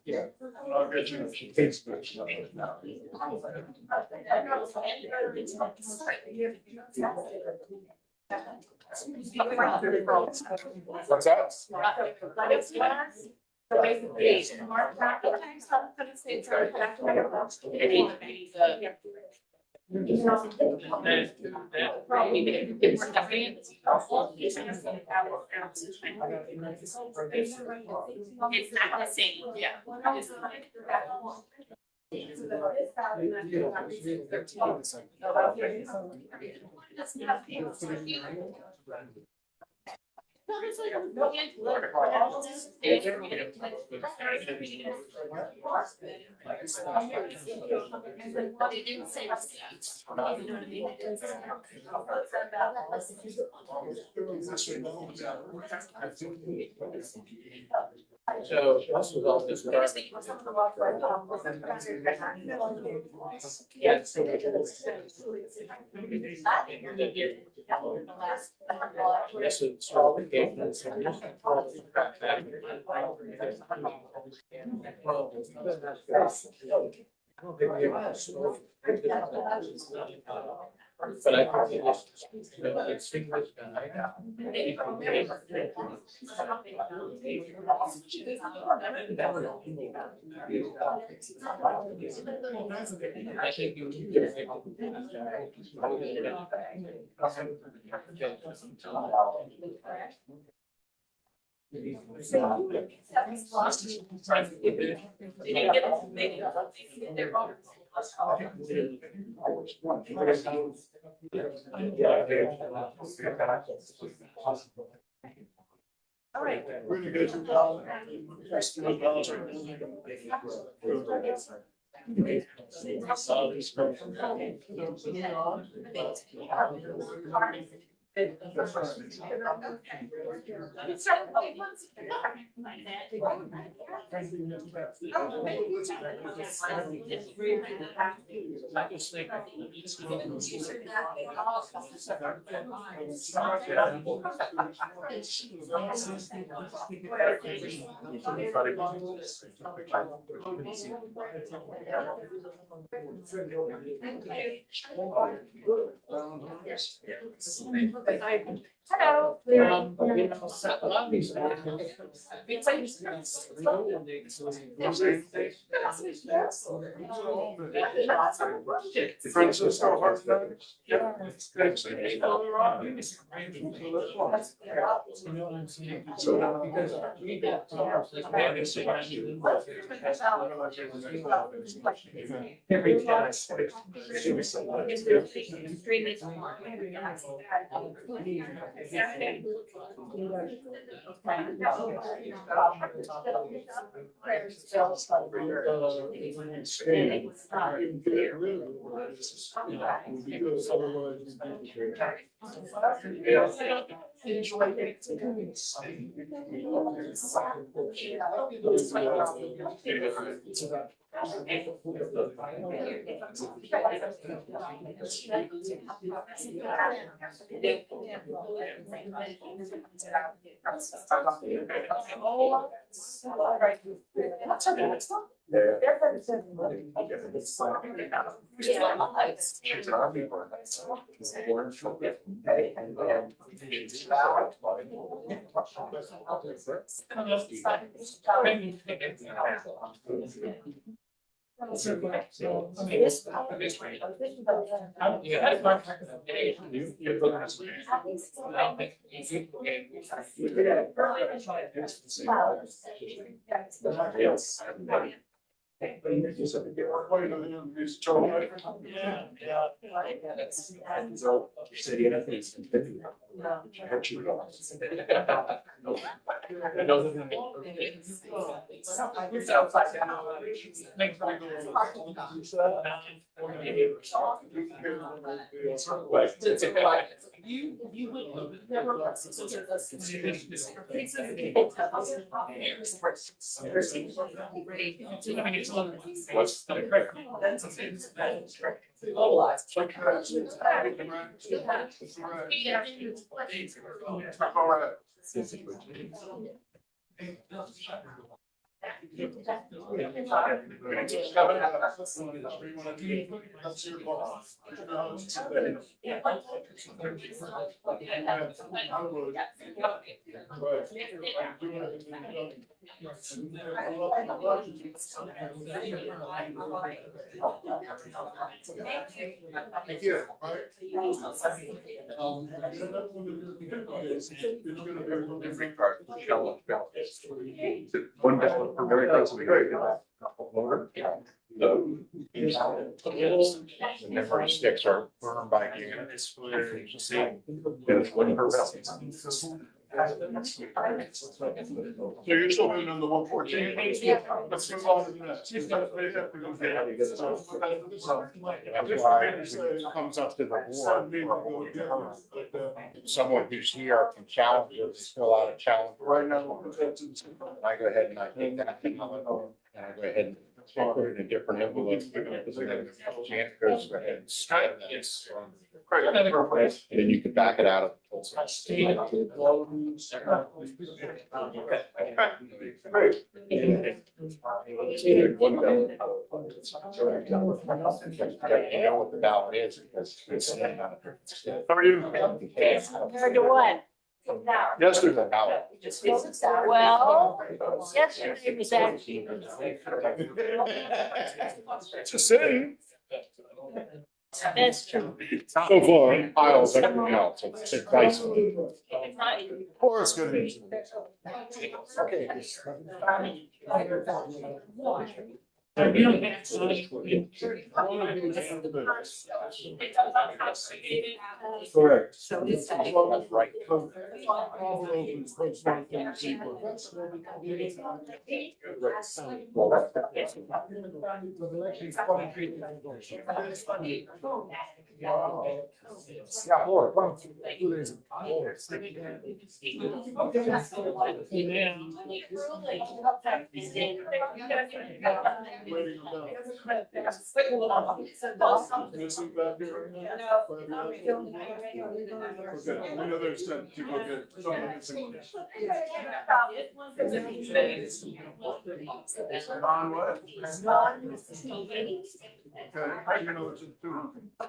Yeah. I'll get you. What's that? It's not the same, yeah. So this was all just. Yes, it's all the game. But I think it's this I think you. All right. We're gonna get you down. I just think. Hello. You know, a lot of these. Francisco Hartman. You know what I'm saying? Because we got every task. You would never. Thank you. One ballot for every the memory sticks are burned by you. It's one per ballot. So you're still moving on the 114? Let's move on to the next. That's why it comes up to the board. Someone who's here can challenge it, fill out a challenge. Right now. And I go ahead and I take that and I go ahead and put it in a different envelope. Jan goes ahead and scan this. And then you can back it out of. One ballot. You know what the ballot is because it's. How are you? Compared to what? Yesterday. Ballot. Well, yesterday was actually. Just saying. That's true. So far, piles everything else. It's nice. Or it's good. Correct. That's right. Yeah, more. 2 days. waiting on that. This is back here right now? Okay, I know there's some people get, some of the missing ones. On what? Okay, you know, it's two. I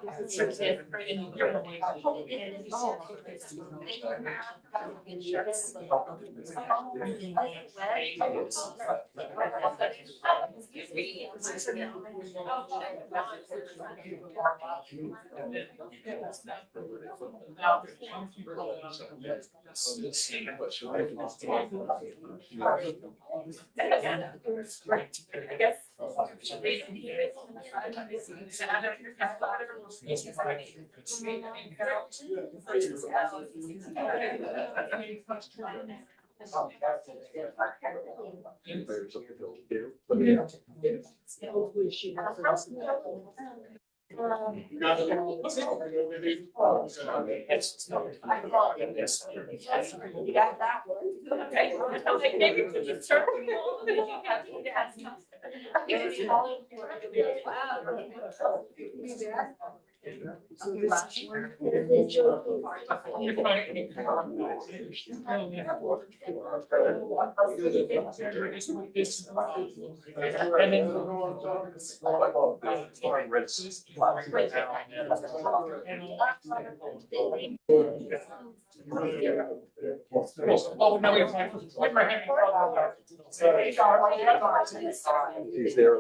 guess. You got it? You got that one. Okay. I'm like, maybe we should start with all of it. You have to ask. Oh, no, He's there.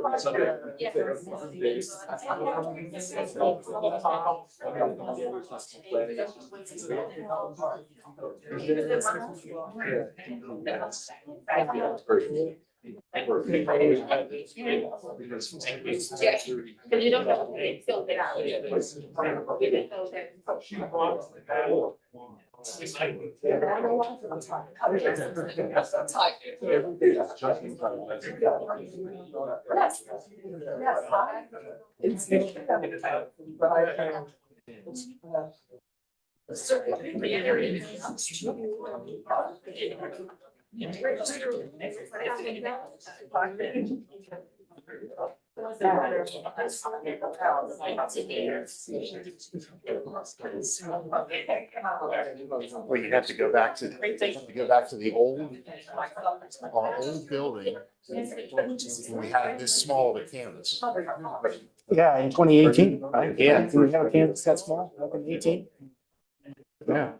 Because you don't know, they filled it out. We didn't know that. Well, you have to go back to, the old, our old building. When we had this small of a canvas. Yeah, in 2018, right? Yeah. Did we have a canvas that small, like in 18? Yeah.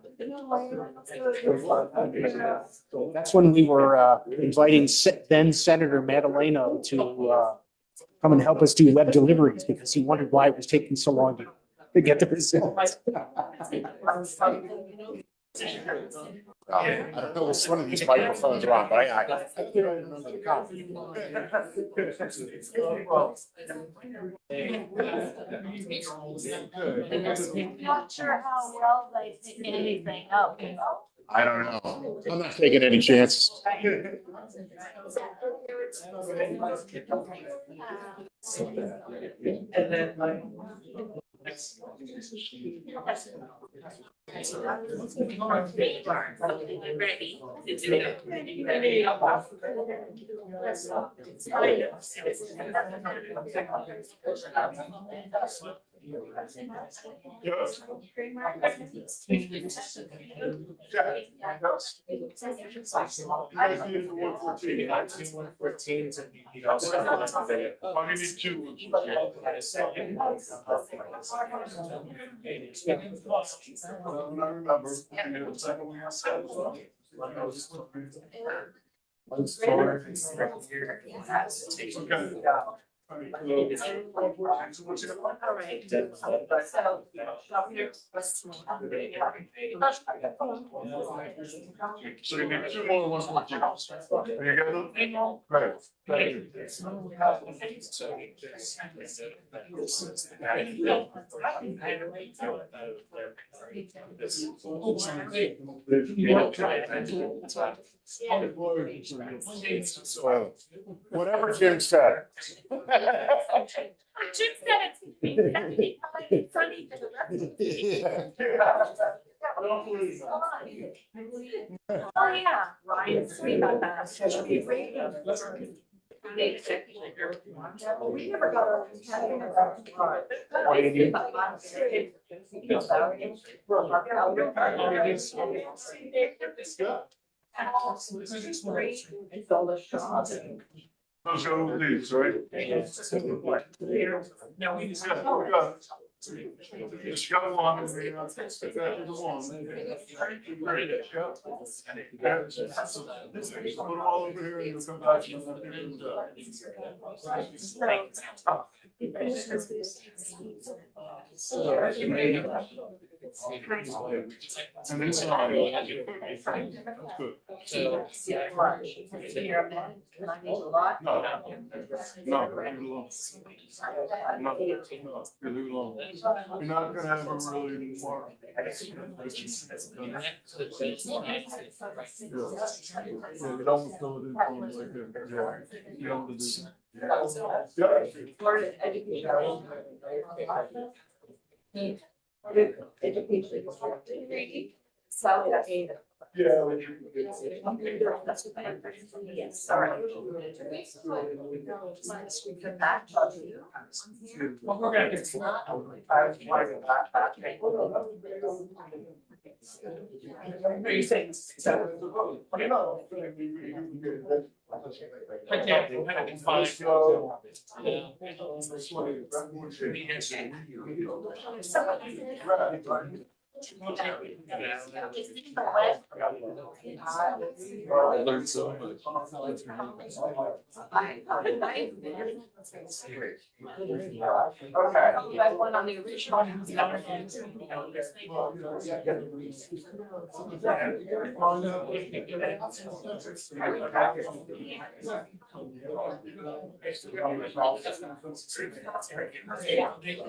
That's when we were inviting then Senator Madaleno to come and help us do web deliveries because he wondered why it was taking so long to get the results. I don't know which one of these microphones are on, but I remember the comment. Not sure how well they pick anything up. I don't know. I'm not taking any chances. And then like. Ready. Yes. Why do you need two? I remember. All right. So you need two more 114s. Are you got them? Right. Thank you. Well, whatever Jim said. Jim said it's funny for the rest of Oh, yeah. Ryan's sweet about that. We never got our. Let's go with these, right? No, we Yeah, we got it. Just got one. And we got that was one. Ready to go. Put them all over here and you'll come back. And then some. That's good. No. No, leave it alone. No, you leave it alone. You're not gonna have a really more. Yeah, you don't go with it like that. Yeah. You don't do that. Yeah. Yes, all right. Well, we're gonna get. What are you saying? I learned so much. That one on the original.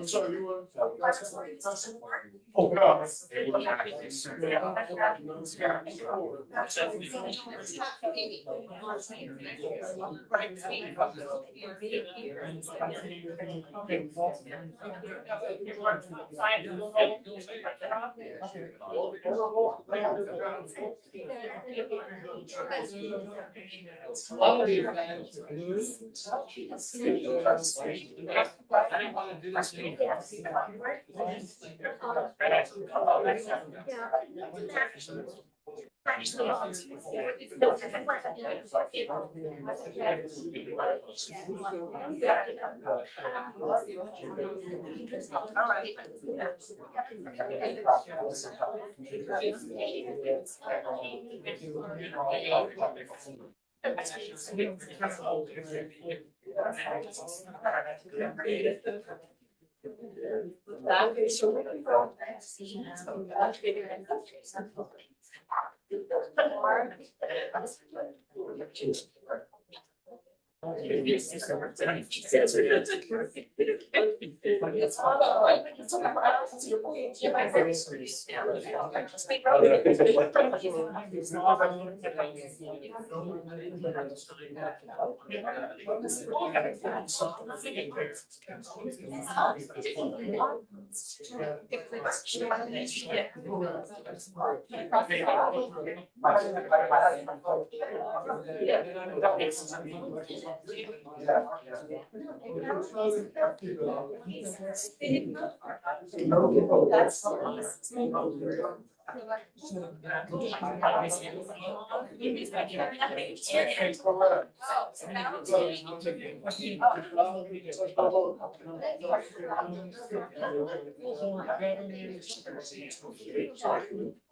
So you want? Oh, God. I didn't want to do this.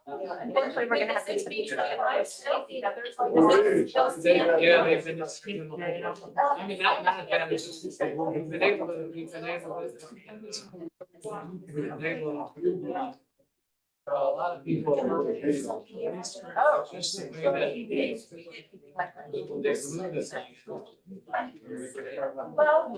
Eventually, we're gonna have to speak. Yeah, they've been. I mean, not bad, it's just, we've been able to. A lot of people. Just the way that. They blew this thing. Well,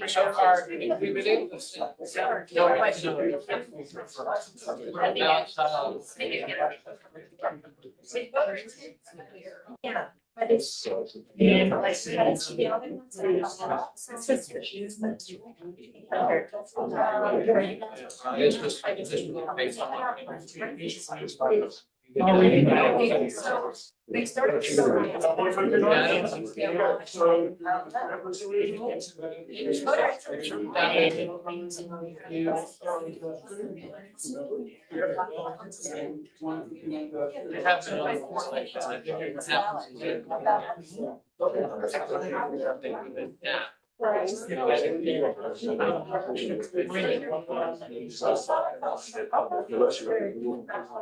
So far, we've been able to. Yeah, but it's. Yeah, like, the other ones are suspicious. It's just based on. They started.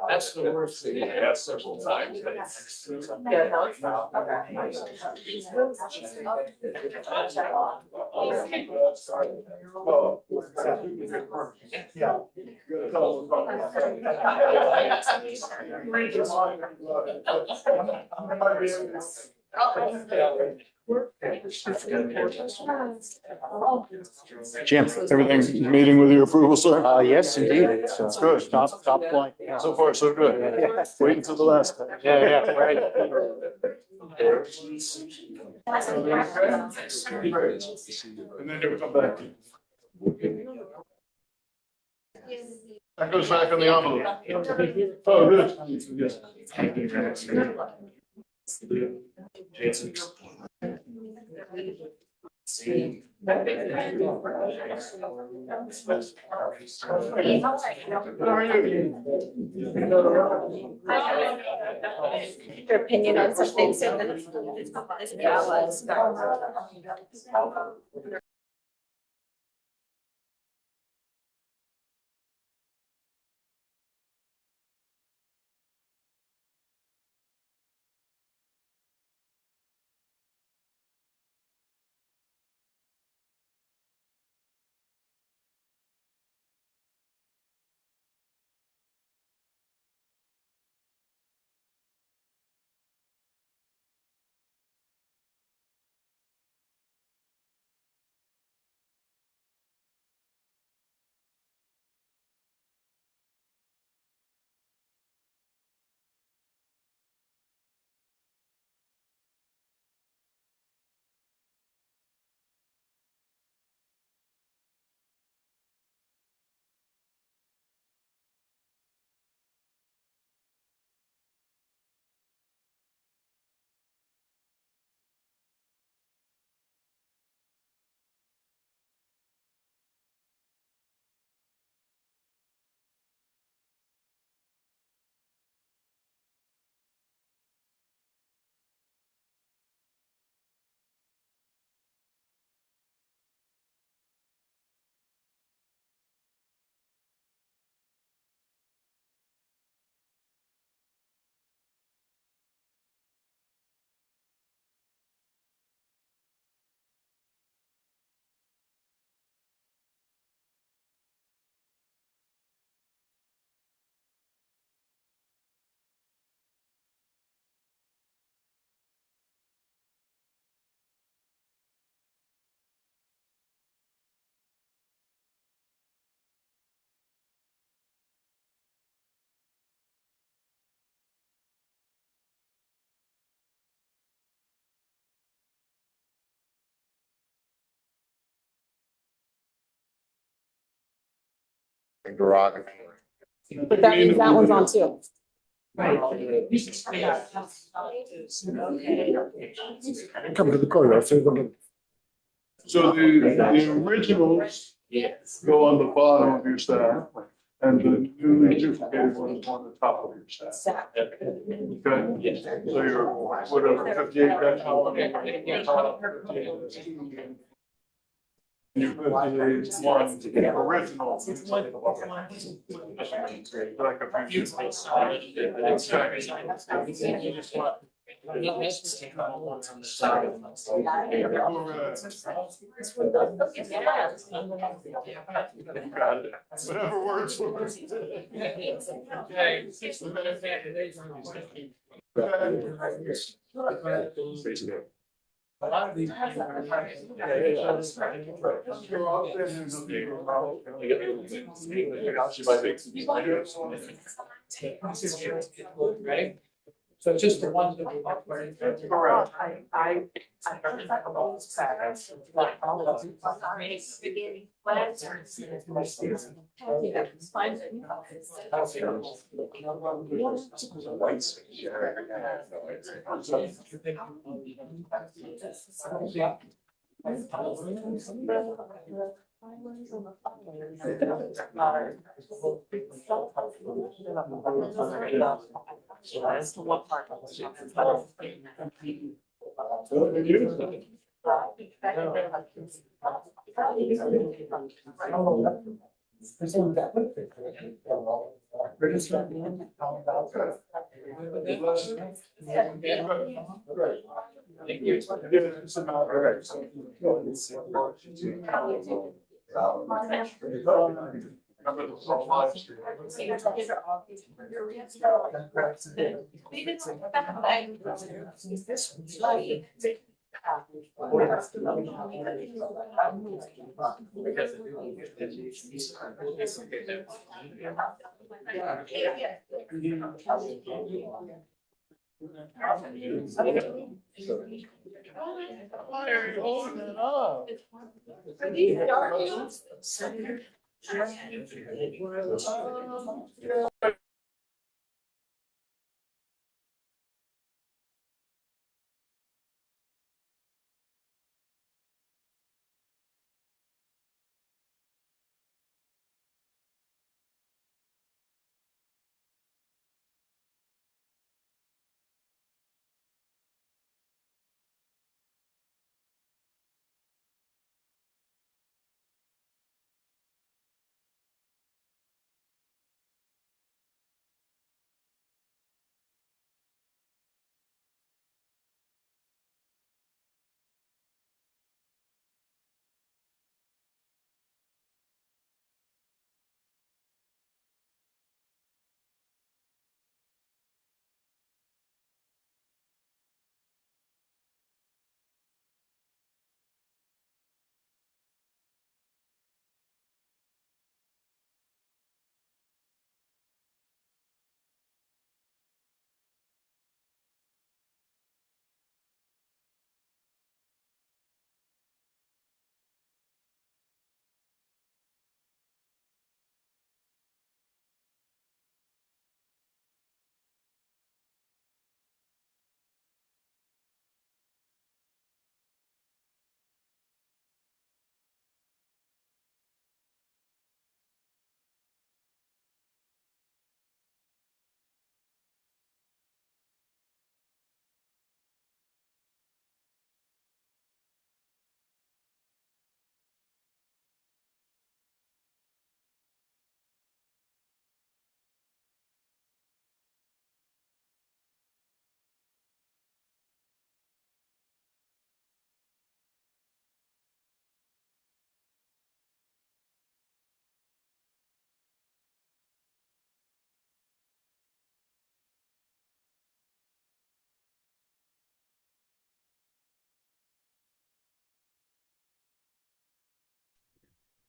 That's the worst thing. Yeah, several times. Jim, everything meeting with your approval, sir? Yes, indeed. It's good. top flight. Yeah. So far, so good. Yeah. Wait until the last time. Yeah, right. And then you'll come back. That goes back on the envelope. Oh, good. Yes. Your opinion on something, so then Derogatory. But that means that one's on too. Come to the corridor, so the. So the originals go on the bottom of your stack, and the newly duplicated ones on the top of your stack. Okay? So you're whatever, 58 decimal. You put the one original. Like a few. Whatever works for us. A lot of these. Ready? So just the ones that we want. Correct. That's the one part. Thank you. Remember the whole live stream. Why are you holding it up?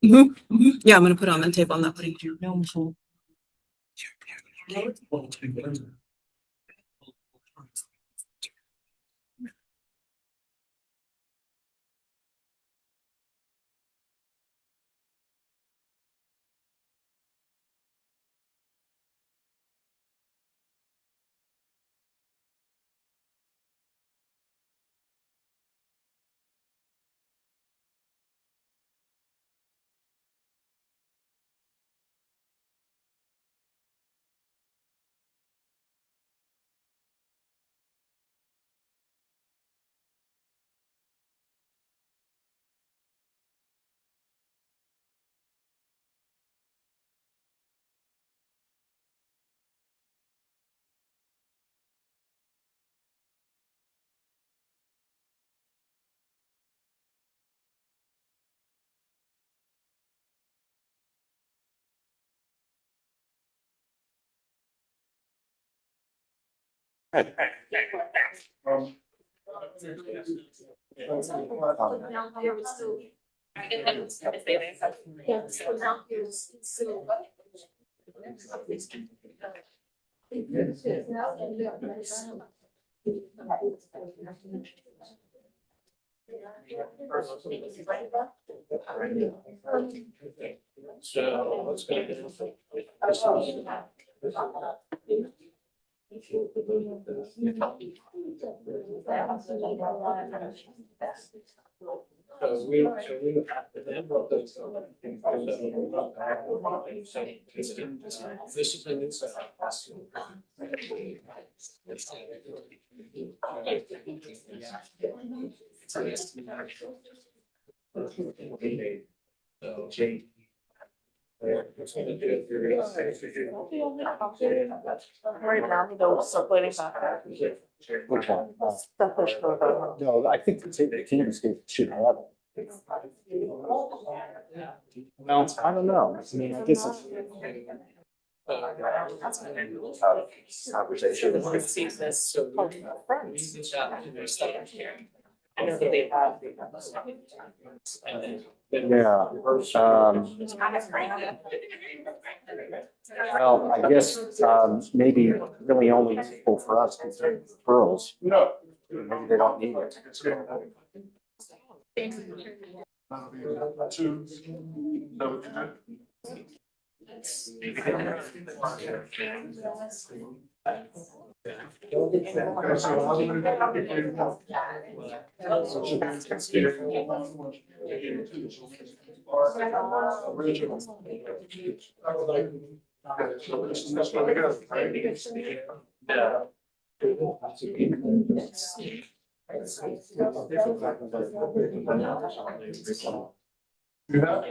Yeah, I'm gonna put it on the table. I'm not putting it. So what's going to So we have to then vote those. This is a new set. So Jake. Right now, they're circulating back. Which one? No, I think the team should have it. Well, I don't know. I mean, I guess it's. Conversation receives this from friends. I know that they have. Yeah. Well, I guess, maybe really only useful for us concerning referrals. No. Maybe they don't need it. Two. No, okay, so how many? Original. Okay, so this is this one again, right? Yeah. You have?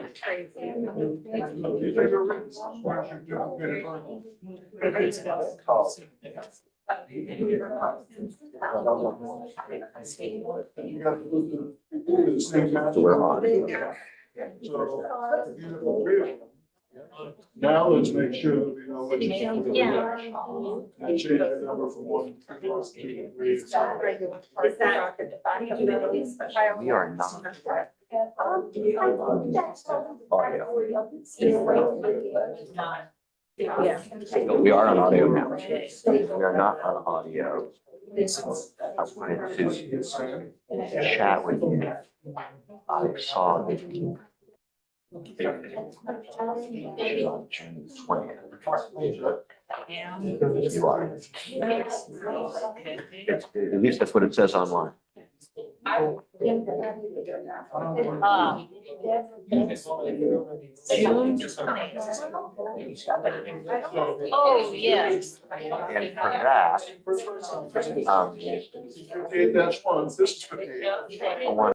So we're on. Now let's make sure that we know which. Yeah. And change the number from one. We are not. We are on audio now. We are not on audio. I wanted to chat with you. I saw that June 20th. You are. At least that's what it says online. Oh, yes. And for that, 58-1, this is 58. I want